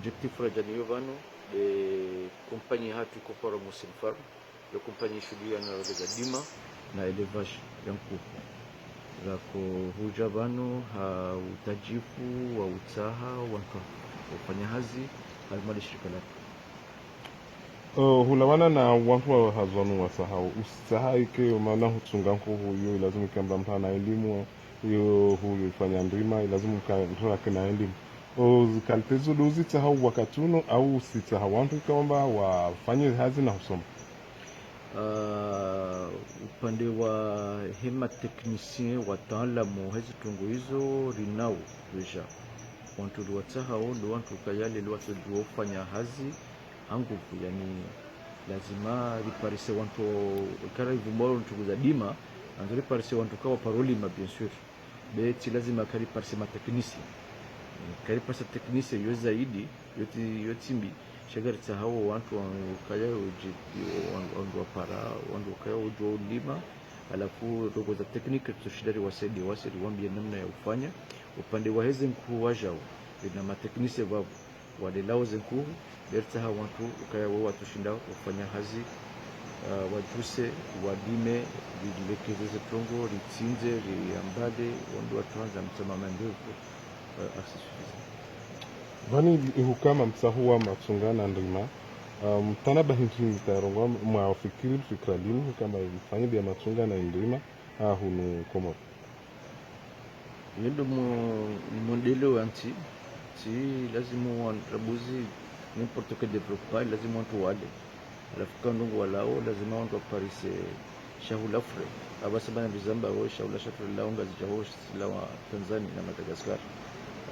objectif rajani yovano de compagnie hatu koporo musin farm de compagnie shughuli na dima na elevage yanku zako huja vano ha utajifu wa utaha wanka ufanya hazi halimali shirika lako hulawana na watu wa hazwanu wa sahau usaha ike maana hutunganku huyo lazima kamba mtana elimu hiyo huifanya ndima lazima mtana kina elimu zikaltezo dozi tahau wakatuno au sitaha wantu kwamba wafanye hazi na husoma. Upande wa hema teknisien wataalamu hizi tungu hizo rinao deja wantu wataha ndo wantu kayale watu wafanya hazi anguvu yani lazima riparise wantu kara ivumoro tungu za dima anzo riparise wantu kawa parolima bien sûr beti lazima kariparise ma teknisien kariparise teknisien yo zaidi yotimbi shagari tahao wantu kaya wandu wapara wandu kaya ujua ulima alafu rogo za teknika tushidari wasedi wambia namna ya ufanya upande wa heze mkuu wajao na mateknisi wavu walelao zenkuhu bertaha wantu kaya watu shinda ufanya hazi wajuse wadime lilekezeze tongo litinze liambade wandu watu hanza mtama mandevu asisufiza vani hukama msahuwa matsungana ndima mtanaba hinti tarongwa mwafikiri fikra limu kama mfanye bia matsungana ndima hunu komo yendo modelo anti si lazima wantrabuzi n'importe quel développement lazima watu wale alafu kandungu walao lazima watu aparise shahula fre abasabana bizamba wao shahula shafre laonga zijaho silawa Tanzania na Madagascar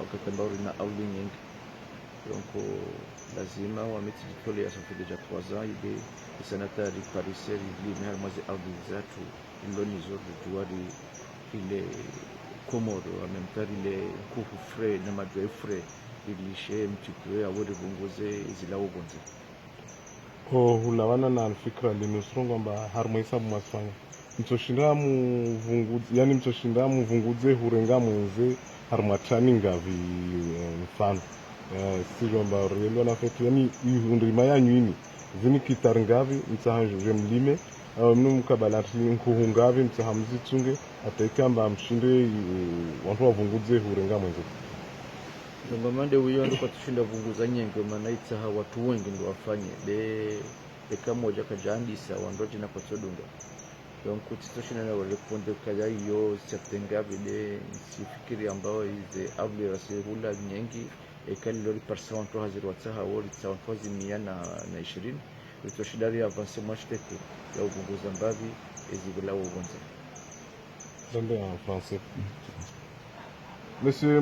wakatambao na auli nyingi donc lazima wametijitole ya safi deja 3 ans ide sanatari pariseri li mer maze auli zatu iloni zote juari ile komoro amemtari ile kuhu fre na madwe fre ilishe mchukue awode bungoze zilawo bonze hulawana na fikra linusrongo kwamba harmoisa mwasfanya mtoshinda muvunguze yani mtoshinda muvunguze hurenga mwenze harmatani ngavi mfano sio mba relo na fetu yani ndima yanyu ini zini kitaringavi mtahanje mlime mnumkabalati nkuhungavi mtahamzitunge ataikamba mshinde watu wavunguze hurenga mwenze ndio mande huyo ndo tushinda vunguza nyenge maana itaha watu wengi ndo wafanye de kama moja kajandisa wandoje na patodunga donc tutoshinda na responde kaya hiyo septengavi de sifikiri ambao ize avle rasihula nyingi ekali lori percent to hazir wataha wori tsawazi 120 tutoshinda ri avance mwashteke ya vunguza mbavi ezibula ubonza en français. Monsieur